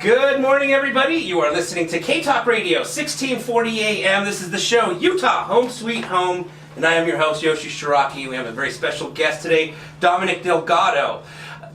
Good morning, everybody. You are listening to K-Talk Radio, 1640 AM. This is the show, Utah, Home Sweet Home. And I am your host, Yoshi Shiraki. We have a very special guest today, Dominic Delgado.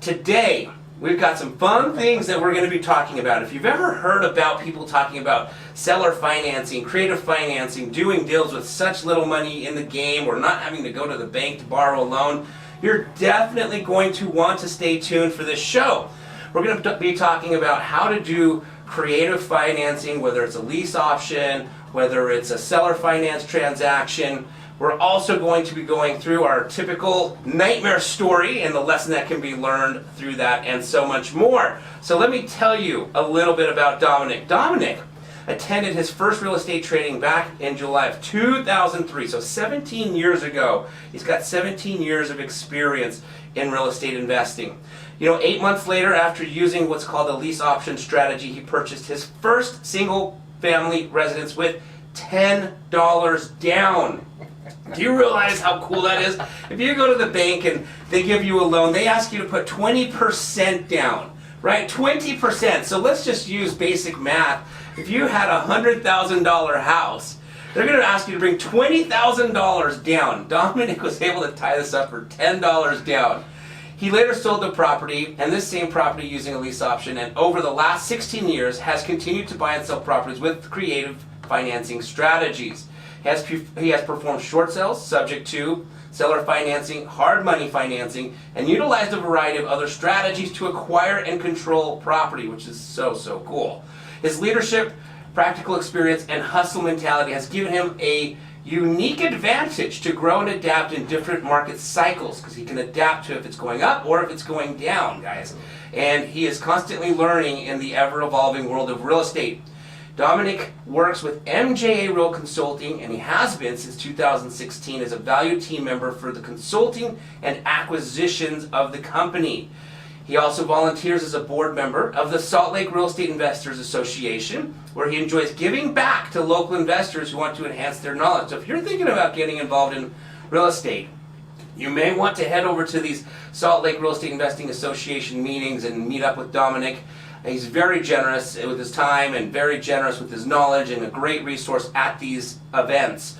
Today, we've got some fun things that we're going to be talking about. If you've ever heard about people talking about seller financing, creative financing, doing deals with such little money in the game, or not having to go to the bank to borrow a loan, you're definitely going to want to stay tuned for this show. We're going to be talking about how to do creative financing, whether it's a lease option, whether it's a seller finance transaction. We're also going to be going through our typical nightmare story and the lesson that can be learned through that, and so much more. So let me tell you a little bit about Dominic. Dominic attended his first real estate training back in July of 2003, so 17 years ago. He's got 17 years of experience in real estate investing. 8 months later, after using what's called a lease option strategy, he purchased his first single family residence with $10 down. Do you realize how cool that is? If you go to the bank and they give you a loan, they ask you to put 20% down, right? 20%. So let's just use basic math. If you had a $100,000 house, they're going to ask you to bring $20,000 down. Dominic was able to tie this up for $10 down. He later sold the property, and this same property using a lease option, and over the last 16 years has continued to buy and sell properties with creative financing strategies. He has performed short sales subject to seller financing, hard money financing, and utilized a variety of other strategies to acquire and control property, which is so cool. His leadership, practical experience, and hustle mentality has given him a unique advantage to grow and adapt in different market cycles, because he can adapt to if it's going up or if it's going down, guys. And he is constantly learning in the ever-evolving world of real estate. Dominic works with MJA Real Consulting, and he has been since 2016 as a valued team member for the consulting and acquisitions of the company. He also volunteers as a board member of the Salt Lake Real Estate Investors Association, where he enjoys giving back to local investors who want to enhance their knowledge. So if you're thinking about getting involved in real estate, you may want to head over to these Salt Lake Real Estate Investing Association meetings and meet up with Dominic. He's very generous with his time and very generous with his knowledge, and a great resource at these events.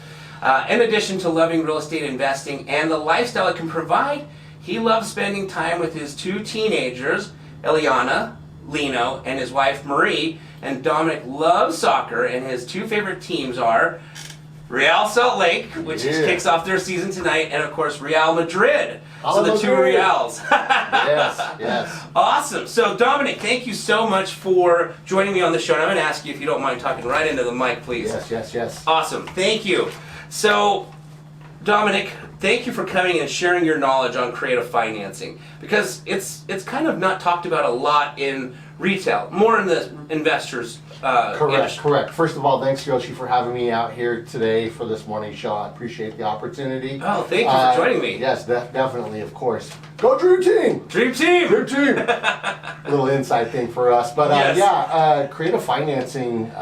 In addition to loving real estate investing and the lifestyle it can provide, he loves spending time with his two teenagers, Eliana, Lino, and his wife Marie. And Dominic loves soccer, and his two favorite teams are Real Salt Lake, which kicks off their season tonight, and of course Real Madrid. So the two Reals. Yes. Awesome. So Dominic, thank you so much for joining me on the show. And I'm going to ask you if you don't mind talking right into the mic, please. Yes. Awesome. Thank you. So Dominic, thank you for coming and sharing your knowledge on creative financing, because it's kind of not talked about a lot in retail, more in the investors. Correct. First of all, thanks Yoshi for having me out here today for this morning show. I appreciate the opportunity. Oh, thank you for joining me. Yes, definitely, of course. Go Dream Team! Dream Team! Little inside thing for us. But yes. Creative financing,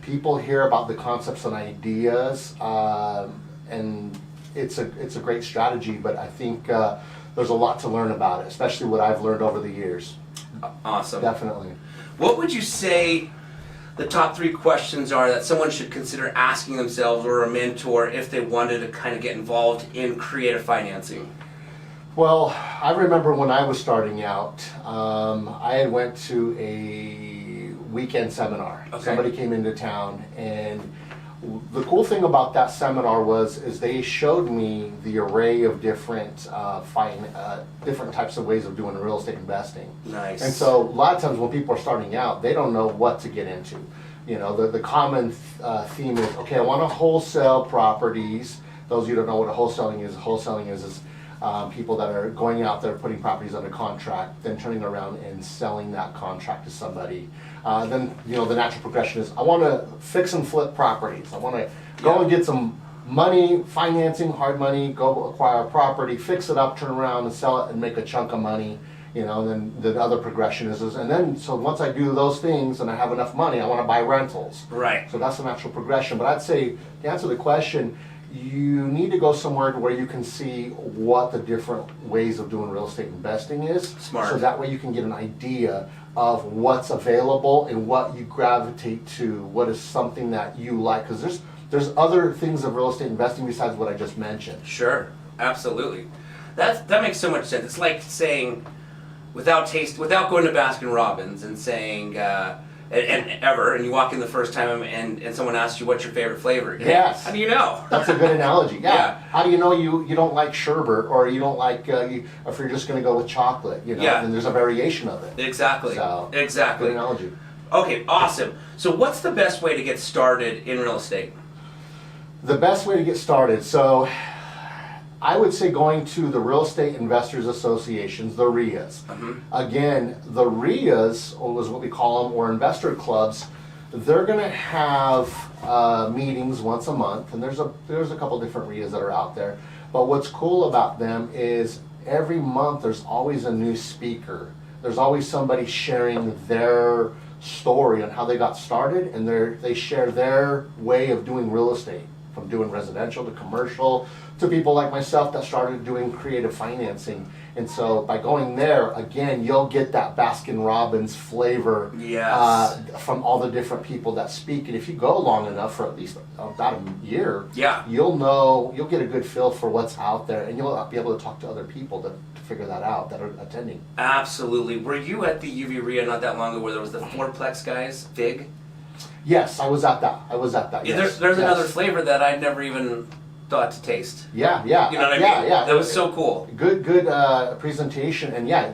people hear about the concepts and ideas, and it's a great strategy, but I think there's a lot to learn about it, especially what I've learned over the years. Awesome. Definitely. What would you say the top 3 questions are that someone should consider asking themselves or a mentor if they wanted to kind of get involved in creative financing? Well, I remember when I was starting out, I had went to a weekend seminar. Okay. Somebody came into town, and the cool thing about that seminar is they showed me the array of different types of ways of doing real estate investing. Nice. And so a lot of times when people are starting out, they don't know what to get into. The common theme is, okay, I want to wholesale properties. Those of you who don't know what wholesaling is people that are going out there putting properties under contract, then turning around and selling that contract to somebody. Then the natural progression is, I want to fix and flip properties. I want to go and get some money, financing, hard money, go acquire a property, fix it up, turn around and sell it and make a chunk of money. And then the other progression is and then so once I do those things and I have enough money, I want to buy rentals. Right. So that's the natural progression. But I'd say to answer the question, you need to go somewhere where you can see what the different ways of doing real estate investing is. Smart. So that way you can get an idea of what's available and what you gravitate to, what is something that you like, because there's other things of real estate investing besides what I just mentioned. Sure, absolutely. That makes so much sense. It's like saying, without going to Baskin Robbins and saying, and you walk in the first time and someone asks you what's your favorite flavor. Yes. How do you know? That's a good analogy. Yeah. Yeah. How do you know you don't like sherbet, or you don't like if you're just going to go with chocolate? You know, Yeah. and there's a variation of it. Exactly. So, exactly. good analogy. Okay, awesome. So what's the best way to get started in real estate? The best way to get started. So, I would say going to the Real Estate Investors Associations, the RIAs. Again, the RIAs, or is what we call them, or investor clubs, they're going to have meetings once a month, and there's a couple different RIAs that are out there. But what's cool about them is every month there's always a new speaker. There's always somebody sharing their story on how they got started, and they share their way of doing real estate, from doing residential to commercial to people like myself that started doing creative financing. And so by going there, again, you'll get that Baskin Robbins flavor Yes. from all the different people that speak. And if you go long enough, for at least about a year, Yeah. you'll get a good feel for what's out there, and you'll be able to talk to other people to figure that out that are attending. Absolutely. Were you at the UV RIA not that long ago where there was the fourplex guys, Fig? Yes, I was at that. Yeah, Yes. there's Yes. another flavor that I'd never even thought to taste. Yeah. You know what I mean? Yeah. That was so cool. Good presentation, and yeah,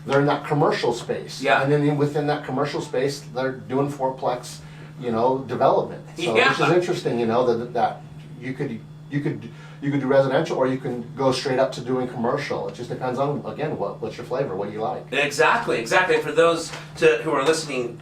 they're in that commercial space. Yeah. And then within that commercial space, they're doing fourplex, development. So Yeah. which is interesting, that you could do residential, or you can go straight up to doing commercial. It just depends on, again, what's your flavor, what you like. Exactly. And for those who are listening,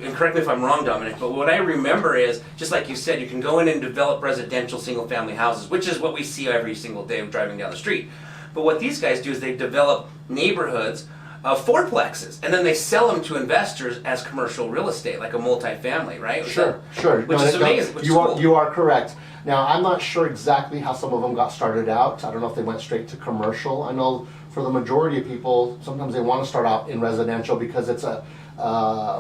and correct me if I'm wrong, Dominic, but what I remember is, just like you said, you can go in and develop residential single-family houses, which is what we see every single day driving down the street. But what these guys do is they develop neighborhoods of fourplexes, and then they sell them to investors as commercial real estate, like a multifamily, right? Sure. Which is amazing. Which is cool. You are correct. Now, I'm not sure exactly how some of them got started out. I don't know if they went straight to commercial. I know for the majority of people, sometimes they want to start out in residential because it's a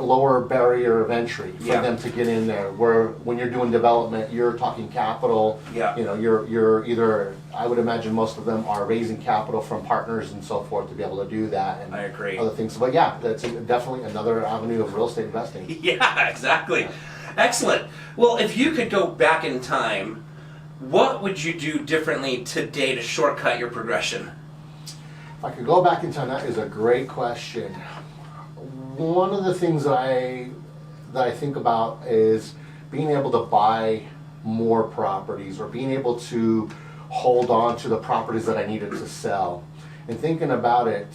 lower barrier of entry for Yeah. them to get in there. Where when you're doing development, you're talking capital. Yeah. You're either, I would imagine most of them are raising capital from partners and so forth to be able to do that. And I agree. other things. But yeah, that's definitely another avenue of real estate investing. Yeah, exactly. Excellent. Well, if you could go back in time, what would you do differently today to shortcut your progression? If I could go back in time, that is a great question. One of the things that I think about is being able to buy more properties, or being able to hold on to the properties that I needed to sell. And thinking about it,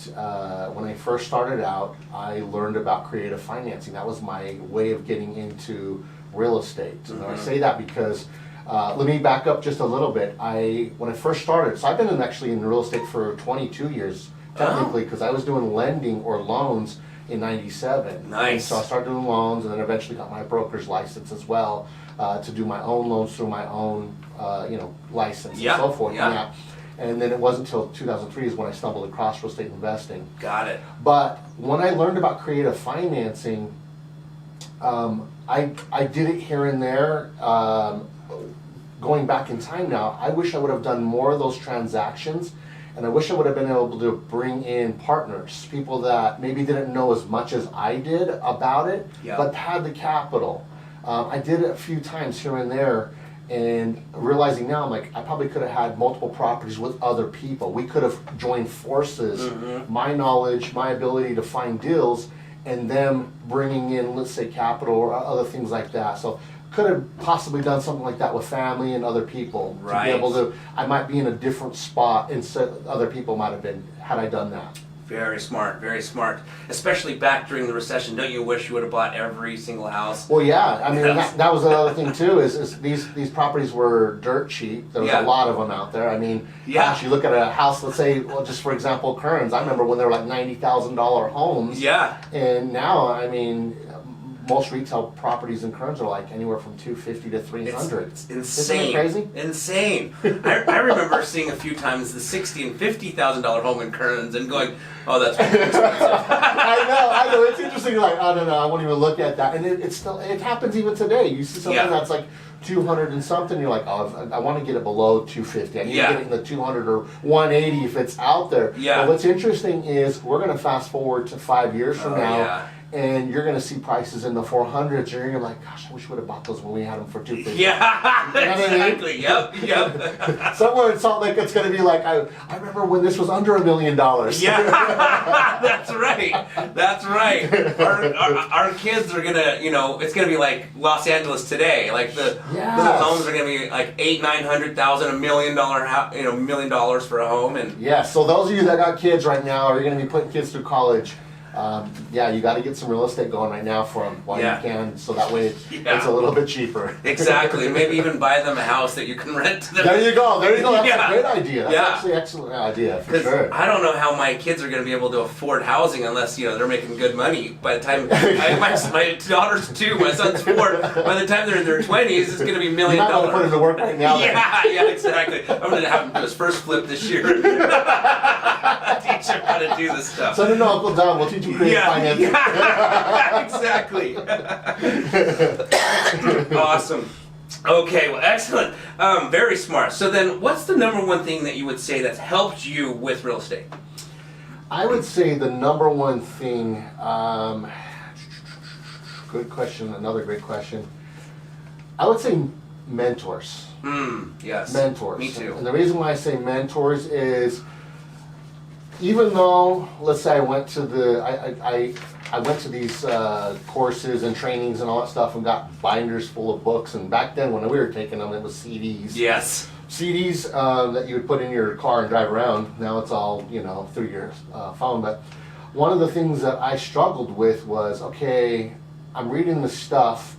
when I first started out, I learned about creative financing. That was my way of getting into real estate. And I say that because, let me back up just a little bit. When I first started, so I've been actually in real estate for 22 years, technically, because I was doing lending or loans in '97. Nice. And so I started doing loans, and then eventually got my broker's license as well, to do my own loans through my own, license Yeah, and so forth. yeah. And then it wasn't until 2003 is when I stumbled across real estate investing. Got it. But when I learned about creative financing, I did it here and there. Going back in time now, I wish I would have done more of those transactions, and I wish I would have been able to bring in partners, people that maybe didn't know as much as I did about it, Yeah. but had the capital. I did it a few times here and there, and realizing now, I'm like, I probably could have had multiple properties with other people. We could have joined forces, my knowledge, my ability to find deals, and them bringing in, let's say, capital or other things like that. So could have possibly done something like that with family and other people. Right. To be able to, I might be in a different spot instead other people might have been, had I done that. Very smart, very smart. Especially back during the recession. Don't you wish you would have bought every single house? Well, yeah, I mean, Yes. that was another thing too, is these properties were dirt cheap. There was Yeah. a lot of them out there. I mean, Yeah. gosh, you look at a house, let's say, well, just for example, Kearns, I remember when they were like $90,000 homes. Yeah. And now, I mean, most retail properties in Kearns are like anywhere from 250 to 300. It's insane. Isn't that crazy? Insane. I remember seeing a few times the $60,000 and $50,000 home in Kearns and going, oh, that's really expensive. I know. It's interesting. Like, I don't know. I won't even look at that. And it happens even today. You see something that's like 200 and something. You're like, oh, I want to get it below 250. I need to get it in the 200 or 180 if it's out there. Yeah. But what's interesting is we're going to fast forward to 5 years from now. Yeah. And you're going to see prices in the 400s, and you're like, gosh, I wish we would have bought those when we had them for 250. Yeah, You know what I mean? exactly. Yep. Somewhere in Salt Lake, it's going to be like, I remember when this was under $1 million. Yeah, that's right. That's right. Our kids are gonna, it's gonna be like Los Angeles today. Like the homes are gonna be like $800,000, $900,000, $1 million, $1 million for a home. And so those of you that got kids right now, are going to be putting kids through college. You got to get some real estate going right now for them while you can, so that way it's a little bit cheaper. Exactly. Maybe even buy them a house that you can rent to them. There you go. That's a great idea. That's actually an excellent idea, for sure. I don't know how my kids are going to be able to afford housing unless, they're making good money. By the time, my daughter's 2, my son's 4, by the time they're in their 20s, it's going to be $1 million. You're not going to put it to work right now. Yeah, exactly. I'm going to have him do his first flip this year. Teach him how to do this stuff. Send him to Uncle Don. We'll teach him creative financing. Yeah, exactly. Awesome. Okay, well, excellent. Very smart. So then, what's the number one thing that you would say that's helped you with real estate? I would say the number one thing, good question, another great question. I would say mentors. Yes. Mentors. Me too. And the reason why I say mentors is, even though, let's say I went to I went to these courses and trainings and all that stuff and got binders full of books, and back then when we were taking them, it was CDs. Yes. CDs that you would put in your car and drive around. Now it's all, through your phone. But one of the things that I struggled with was, okay, I'm reading the stuff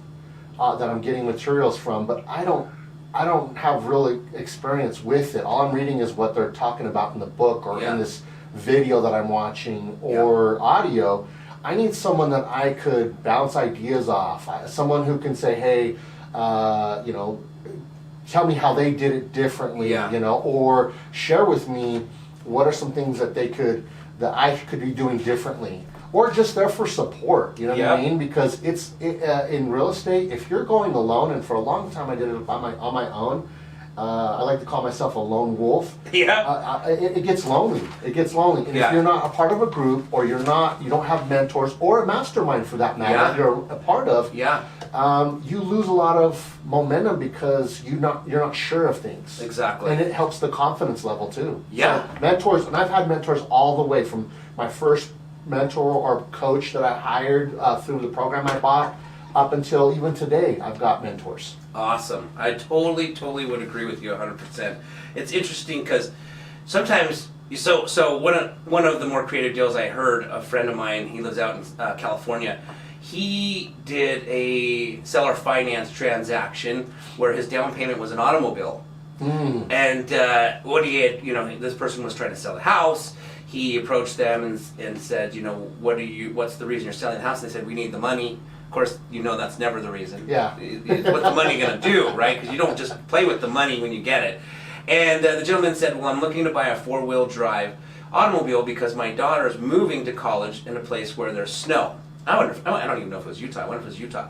that I'm getting materials from, but I don't have real experience with it. All I'm reading is what they're talking about in the book or in this video that I'm watching or audio. I need someone that I could bounce ideas off. Someone who can say, hey, tell me how they did it differently, or share with me what are some things that I could be doing differently. Or just there for support, you know what I mean? Because in real estate, if you're going alone, and for a long time I did it on my own, I like to call myself a lone wolf. Yeah. It gets lonely. It gets lonely. And if you're not a part of a group, or you don't have mentors, or a mastermind for that matter, that you're a part of, you lose a lot of momentum because you're not sure of things. Exactly. And it helps the confidence level too. Yeah. So mentors, and I've had mentors all the way from my first mentor or coach that I hired through the program I bought, up until even today, I've got mentors. Awesome. I totally would agree with you 100%. It's interesting because sometimes, so one of the more creative deals I heard, a friend of mine, he lives out in California, he did a seller finance transaction where his down payment was an automobile. And what he had, this person was trying to sell a house. He approached them and said, what's the reason you're selling the house? And they said, we need the money. Of course, that's never the reason. Yeah. What's the money going to do, right? Because you don't just play with the money when you get it. And the gentleman said, well, I'm looking to buy a 4-wheel drive automobile because my daughter is moving to college in a place where there's snow. I don't even know if it was Utah. I wonder if it was Utah.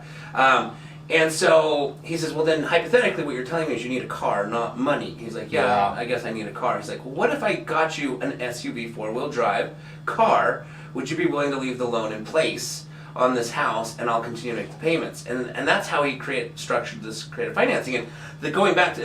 And so he says, well, then hypothetically what you're telling me is you need a car, not money. He's like, yeah, I guess I need a car. He's like, well, what if I got you an SUV 4-wheel drive car? Would you be willing to leave the loan in place on this house, and I'll continue to make the payments? And that's how he structured this creative financing. And the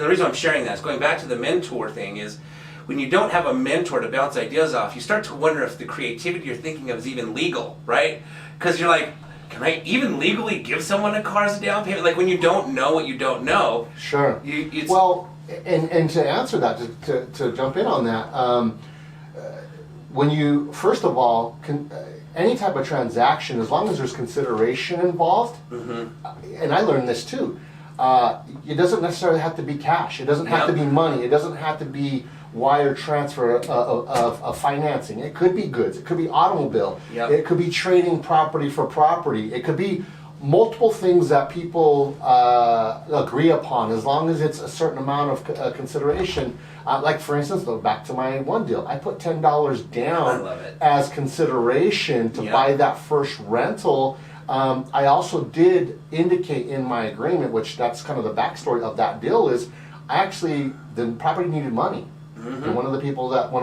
reason I'm sharing that is going back to the mentor thing is, when you don't have a mentor to bounce ideas off, you start to wonder if the creativity you're thinking of is even legal, right? Because you're like, can I even legally give someone a car as a down payment? Like when you don't know what you don't know. Sure. Well, and to answer that, to jump in on that, when you, first of all, any type of transaction, as long as there's consideration involved, and I learned this too, it doesn't necessarily have to be cash. It doesn't have to be money. It doesn't have to be wire transfer of financing. It could be goods. It could be automobile. It could be trading property for property. It could be multiple things that people agree upon, as long as it's a certain amount of consideration. Like for instance, though, back to my one deal, I put $10 down as consideration to buy that first rental. I also did indicate in my agreement, which that's kind of the backstory of that deal, is the property needed money. And one of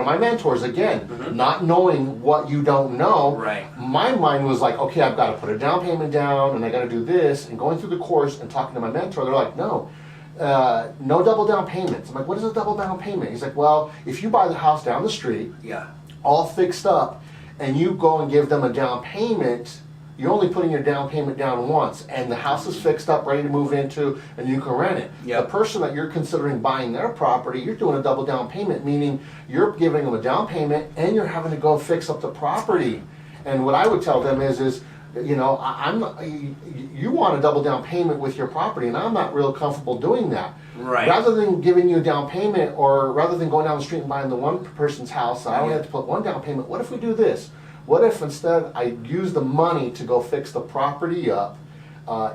my mentors, again, not knowing what you don't know, my mind was like, okay, I've got to put a down payment down and I got to do this. And going through the course and talking to my mentor, they're like, no double down payments. I'm like, what is a double down payment? He's like, well, if you buy the house down the street, all fixed up, and you go and give them a down payment, you're only putting your down payment down once, and the house is fixed up, ready to move into, and you can rent it. The person that you're considering buying their property, you're doing a double down payment, meaning you're giving them a down payment and you're having to go fix up the property. And what I would tell them is you know, you want a double down payment with your property, and I'm not real comfortable doing that. Rather than giving you a down payment, or rather than going down the street and buying the one person's house, I only have to put one down payment. What if we do this? What if instead I use the money to go fix the property up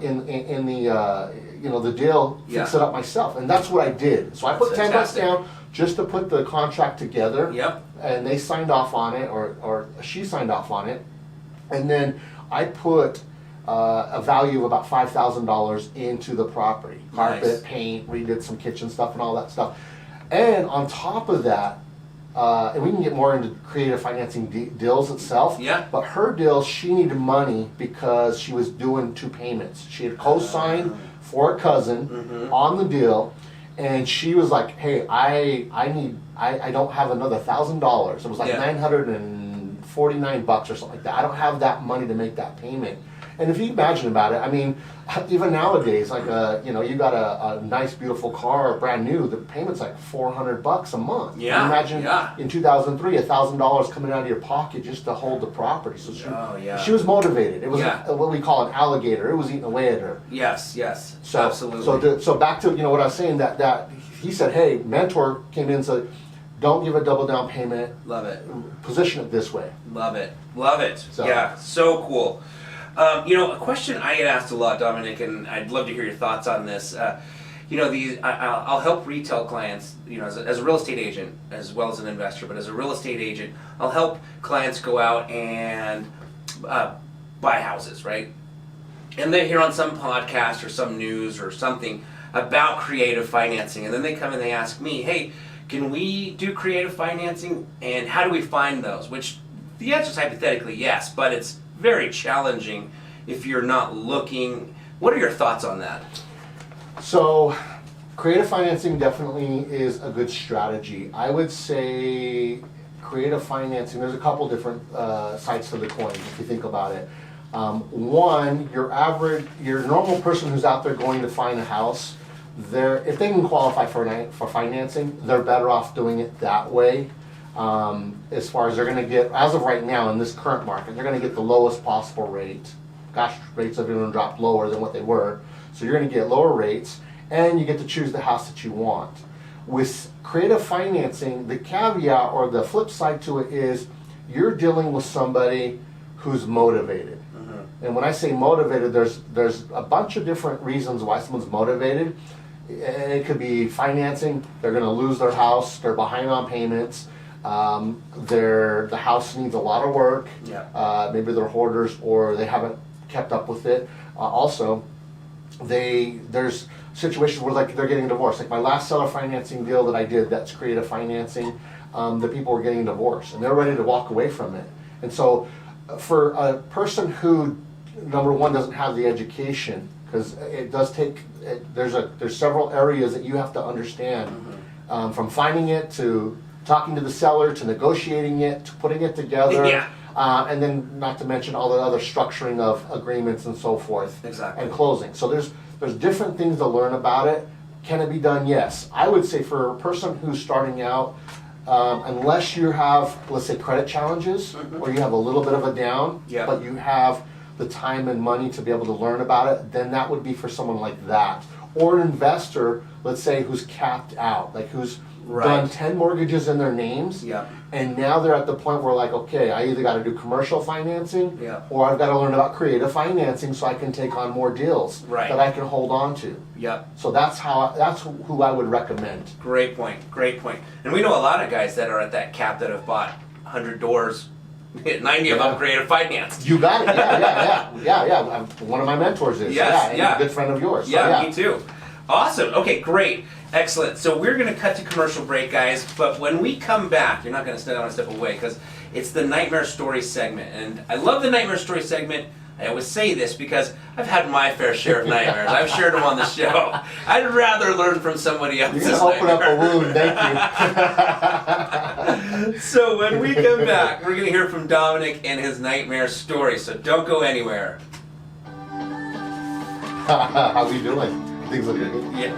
in the the deal, fix it up myself? And that's what I did. So I put $10 down just to put the contract together. And they signed off on it, or she signed off on it. And then I put a value of about $5,000 into the property. Carpet, paint, redid some kitchen stuff and all that stuff. And on top of that, and we can get more into creative financing deals itself. But her deal, she needed money because she was doing 2 payments. She had co-signed for a cousin on the deal, and she was like, "Hey, I don't have another $1,000." It was like $949 or something like that. I don't have that money to make that payment. And if you imagine about it, I mean, even nowadays, like you got a nice, beautiful car, brand new, the payment's like $400 a month. Imagine in 2003, $1,000 coming out of your pocket just to hold the property. So she was motivated. It was what we call an alligator. It was eating away at her. So, absolutely. So back to what I was saying, that he said, hey, mentor came in and said, don't give a double down payment. Love it. Position it this way. Love it. So. Yeah, so cool. A question I get asked a lot, Dominic, and I'd love to hear your thoughts on this. I'll help retail clients, as a real estate agent as well as an investor, but as a real estate agent, I'll help clients go out and buy houses, right? And they hear on some podcast or some news or something about creative financing, and then they come and they ask me, hey, can we do creative financing, and how do we find those? Which the answer is hypothetically yes, but it's very challenging if you're not looking. What are your thoughts on that? So, creative financing definitely is a good strategy. I would say creative financing, there's a couple different sides to the coin if you think about it. One, your normal person who's out there going to find a house, if they can qualify for financing, they're better off doing it that way. As far as they're going to get, as of right now in this current market, they're going to get the lowest possible rate. Gosh, rates have even dropped lower than what they were. So you're going to get lower rates, and you get to choose the house that you want. With creative financing, the caveat or the flip side to it is you're dealing with somebody who's motivated. And when I say motivated, there's a bunch of different reasons why someone's motivated. It could be financing. They're going to lose their house. They're behind on payments. The house needs a lot of work. Maybe they're hoarders or they haven't kept up with it. Also, there's situations where like they're getting divorced. Like my last seller financing deal that I did, that's creative financing. The people were getting divorced and they're ready to walk away from it. And so, for a person who, number one, doesn't have the education, because it does take, there's several areas that you have to understand, from finding it to talking to the seller to negotiating it to putting it together, and then not to mention all the other structuring of agreements and so forth, and closing. So there's different things to learn about it. Can it be done? Yes. I would say for a person who's starting out, unless you have, let's say, credit challenges, or you have a little bit of a down, but you have the time and money to be able to learn about it, then that would be for someone like that. or an investor, let's say, who's capped out, like who's Right. done 10 mortgages in their names, Yep. and now they're at the point where like, okay, I either got to do commercial financing, Yep. or I've got to learn about creative financing so I can take on more deals Right. that I can hold on to. Yep. So that's who I would recommend. Great point. Great point. And we know a lot of guys that are at that cap that have bought 100 doors, 90 of them Yeah. creative finance. You got it. Yeah. One of my mentors is. Yes, and yeah. a good friend of yours. So, Yeah, me too. Awesome. Okay, great. Excellent. So we're going to cut to commercial break, guys. But when we come back, you're not going to step away because it's the Nightmare Story segment. And I love the Nightmare Story segment. I always say this because I've had my fair share of nightmares. I've shared them on the show. I'd rather learn from somebody else's You can open up a nightmare. wound. Thank you. So when we come back, we're going to hear from Dominic and his nightmare story. So don't go anywhere. How we doing? Things looking good. Yeah.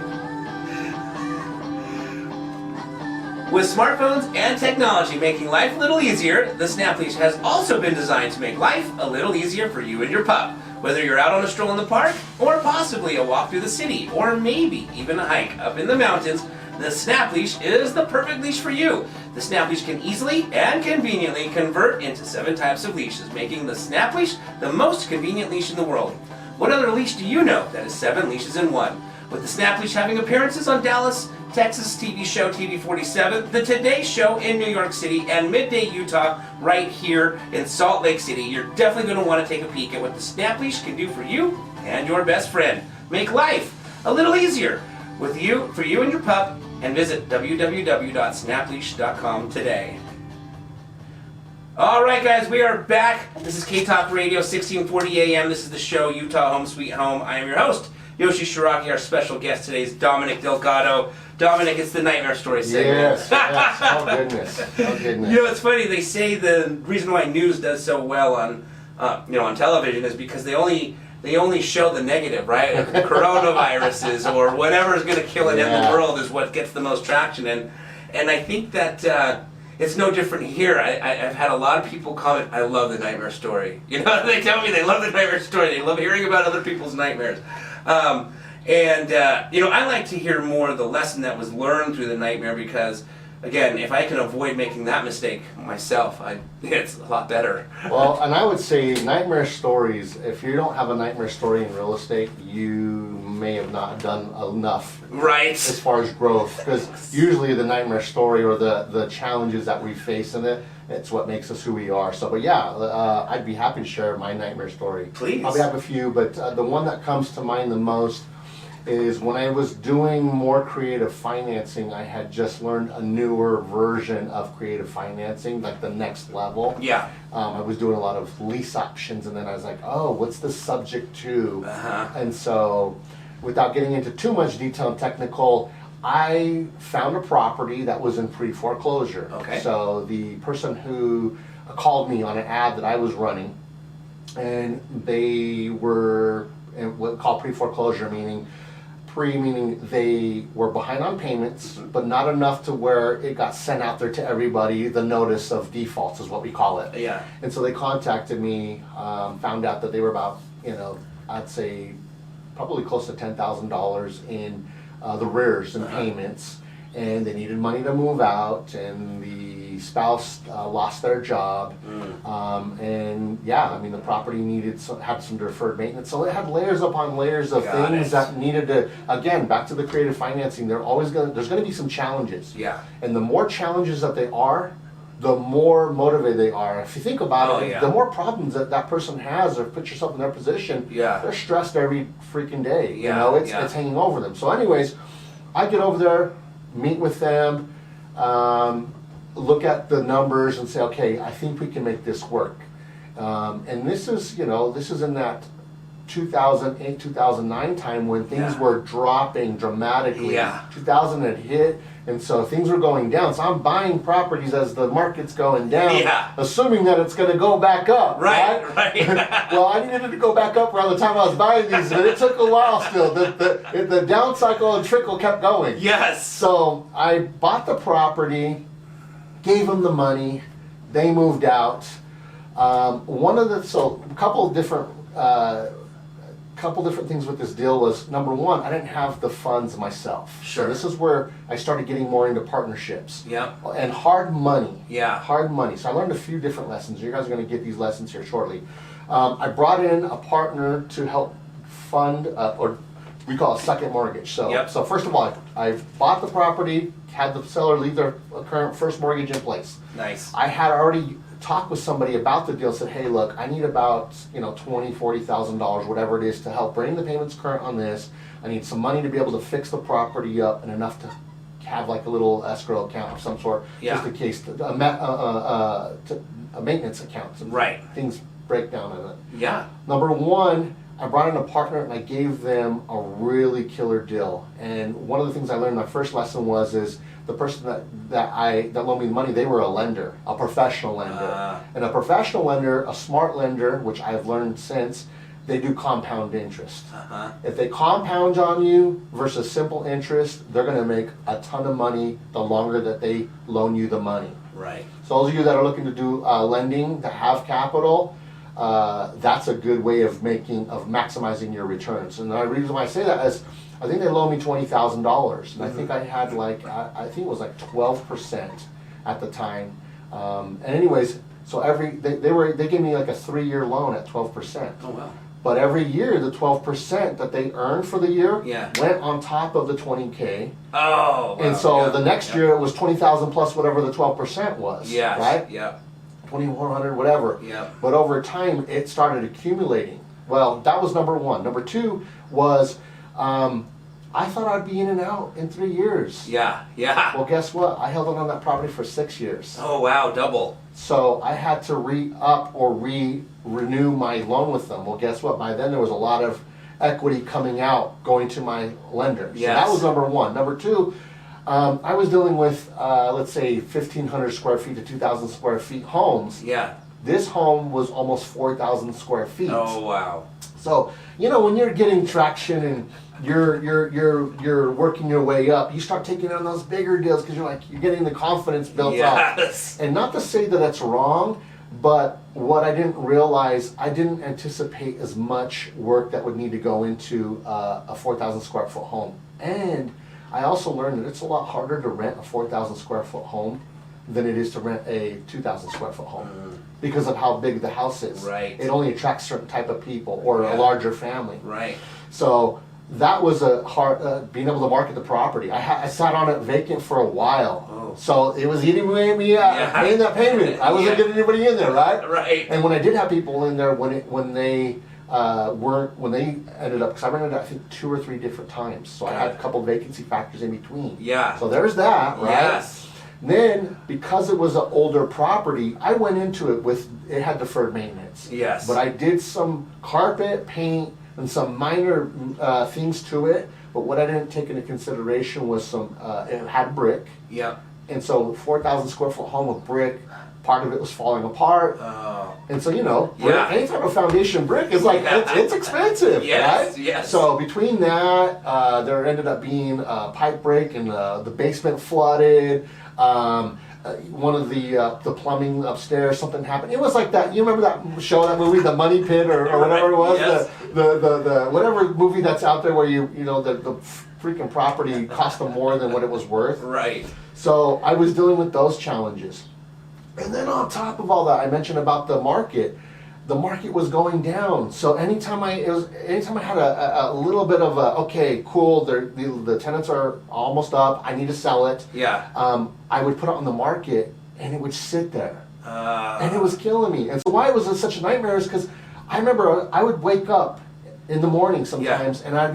With smartphones and technology making life a little easier, the Snap Leash has also been designed to make life a little easier for you and your pup. Whether you're out on a stroll in the park, or possibly a walk through the city, or maybe even a hike up in the mountains, the Snap Leash is the perfect leash for you. The Snap Leash can easily and conveniently convert into 7 types of leashes, making the Snap Leash the most convenient leash in the world. What other leash do you know that is 7 leashes in one? With the Snap Leash having appearances on Dallas, Texas TV show TV 47, The Today Show in New York City, and Midday Utah right here in Salt Lake City, you're definitely going to want to take a peek at what the Snap Leash can do for you and your best friend. Make life a little easier for you and your pup, and visit www.snapleash.com today. All right, guys, we are back. This is K-Talk Radio, 1640 AM. This is the show Utah Home Sweet Home. I am your host, Yoshi Shiraki. Our special guest today is Dominic Delgado. Dominic, it's the Nightmare Story segment. Yes. Oh goodness. Oh goodness. You know, it's funny. They say the reason why news does so well on, on television is because they only show the negative, right? Coronaviruses or whatever is going to kill it in the world is what gets the most traction. And I think that it's no different here. I've had a lot of people comment, I love the Nightmare Story. You know, they tell me they love the Nightmare Story. They love hearing about other people's nightmares. I like to hear more of the lesson that was learned through the nightmare because, again, if I can avoid making that mistake myself, it's a lot better. Well, and I would say nightmare stories, if you don't have a nightmare story in real estate, you may have not done enough Right. as far as growth. Because usually the nightmare story or the challenges that we face in it, it's what makes us who we are. So, but yeah, I'd be happy to share my nightmare story. Please. Probably have a few, but the one that comes to mind the most is when I was doing more creative financing, I had just learned a newer version of creative financing, like the next level. Yeah. I was doing a lot of lease options, and then I was like, oh, what's the subject to? Uh-huh. And so, without getting into too much detail and technical, I found a property that was in pre-foreclosure. Okay. So the person who called me on an ad that I was running, and they were what called pre-foreclosure, meaning they were behind on payments, but not enough to where it got sent out there to everybody. The notice of defaults is what we call it. Yeah. And so they contacted me, found out that they were about, I'd say probably close to $10,000 in the rears and payments, and they needed money to move out, and the spouse lost their job, the property had some deferred maintenance, so it had layers upon layers of things that needed to, again, back to the creative financing, there's going to be some challenges. Yeah. And the more challenges that they are, the more motivated they are. If you think about it, the more problems that person has, or put yourself in their position, they're stressed every freaking day. It's hanging over them. So anyways, I get over there, meet with them, look at the numbers and say, okay, I think we can make this work. And this is in that 2008, 2009 time when things were dropping dramatically. Yeah. 2000 had hit, and so things were going down. So I'm buying properties as the market's going down, assuming that it's going to go back up. Right. Well, I needed it to go back up around the time I was buying these, but it took a while still. The down cycle and trickle kept going. Yes. So I bought the property, gave them the money, they moved out. A couple of different couple different things with this deal was, number one, I didn't have the funds myself. Sure. So this is where I started getting more into partnerships. Yeah. And hard money. Yeah. Hard money. So I learned a few different lessons. You guys are going to get these lessons here shortly. I brought in a partner to help fund, or we call it second mortgage. So, Yep. so first of all, I bought the property, had the seller leave their current first mortgage in place. Nice. I had already talked with somebody about the deal, said, hey, look, I need about, $20,000, $40,000, whatever it is, to help bring the payments current on this. I need some money to be able to fix the property up and enough to have like a little escrow account of some sort, Yeah. just in case, a maintenance account. Right. Things break down in it. Yeah. Number one, I brought in a partner and I gave them a really killer deal. And one of the things I learned, my first lesson is the person that loaned me the money, they were a lender, a professional lender. And a professional lender, a smart lender, which I've learned since, they do compound interest. If they compound on you versus simple interest, they're going to make a ton of money the longer that they loan you the money. Right. So those of you that are looking to do lending, that have capital, that's a good way of maximizing your returns. And the reason why I say that is, I think they loaned me $20,000, and I think I had I think it was like 12% at the time. And anyways, so they gave me like a 3-year loan at 12%. Oh wow. But every year, the 12% that they earned for the year Yeah. went on top of the $20K. Oh. Wow. And so Yeah. the next year it was 20,000 plus whatever the 12% was. Yes. Right? Yeah. 2,400, whatever. Yeah. But over time, it started accumulating. Well, that was number one. Number two was, I thought I'd be in and out in 3 years. Yeah. Yeah. Well, guess what? I held on that property for 6 years. Oh wow. Double. So I had to re-up or renew my loan with them. Well, guess what? By then there was a lot of equity coming out, going to my lender. So Yes. that was number one. Number two, I was dealing with, let's say, 1,500 square feet to 2,000 square feet homes. Yeah. This home was almost 4,000 square feet. Oh wow. So, when you're getting traction and you're working your way up, you start taking on those bigger deals because you're getting the confidence built up. Yes. And not to say that that's wrong, but what I didn't realize, I didn't anticipate as much work that would need to go into a 4,000 square foot home. And I also learned that it's a lot harder to rent a 4,000 square foot home than it is to rent a 2,000 square foot home because of how big the house is. Right. It only attracts certain type of people or Yeah. a larger family. Right. So that was a hard, being able to market the property. I sat on it vacant for a while. Oh. So it was eating me Yeah. paying that payment. I wasn't Yeah. getting anybody in there, right? Right. And when I did have people in there, when they ended up, because I rented it, I think 2 or 3 different times. So I had a couple vacancy factors in between. Yeah. So there's that, right? Yes. Then, because it was an older property, I went into it it had deferred maintenance. Yes. But I did some carpet, paint, and some minor things to it. But what I didn't take into consideration was it had brick. Yeah. And so 4,000 square foot home with brick, part of it was falling apart. Oh. And so, Yeah. any type of foundation brick is like, it's expensive, Yes, right? yes. So between that, there ended up being a pipe break and the basement flooded. One of the plumbing upstairs, something happened. It was like that. You remember that show, that movie, The Money Pit, or whatever it was? Yes. The whatever movie that's out there where the freaking property cost them more than what it was worth. Right. So I was dealing with those challenges. And then on top of all that, I mentioned about the market. The market was going down. So anytime I had a little bit of okay, cool, the tenants are almost up, I need to sell it. Yeah. I would put it on the market and it would sit there. And it was killing me. And so why it was such a nightmare is because I remember I would wake up in the morning sometimes and I'd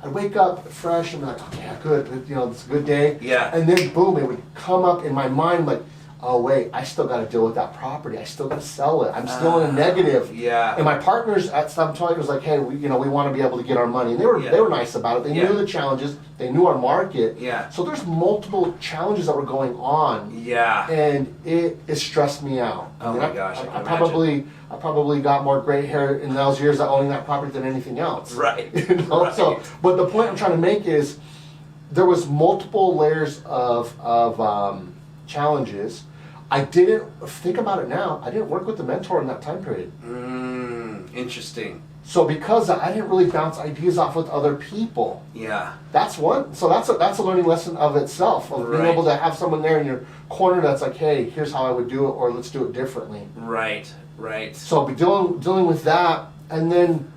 wake up fresh and be like, okay, good, it's a good day. Yeah. And then boom, it would come up in my mind like, oh wait, I still got to deal with that property. I still got to sell it. I'm still in a negative. Yeah. And my partners at some point was like, hey, we want to be able to get our money. And they were nice about it. They knew the challenges. They knew our market. Yeah. So there's multiple challenges that were going on. Yeah. And it stressed me out. Oh my gosh, I I can probably got more gray hair in those years of owning that property than anything else. Right. Right. So, but the point I'm trying to make is there was multiple layers of challenges. I didn't think about it now. I didn't work with the mentor in that time period. Interesting. So because I didn't really bounce ideas off with other people. Yeah. That's one. So that's a learning lesson of itself, of being Right. able to have someone there in your corner that's like, hey, here's how I would do it, or let's do it differently. Right. Right. So I'll be dealing with that, and then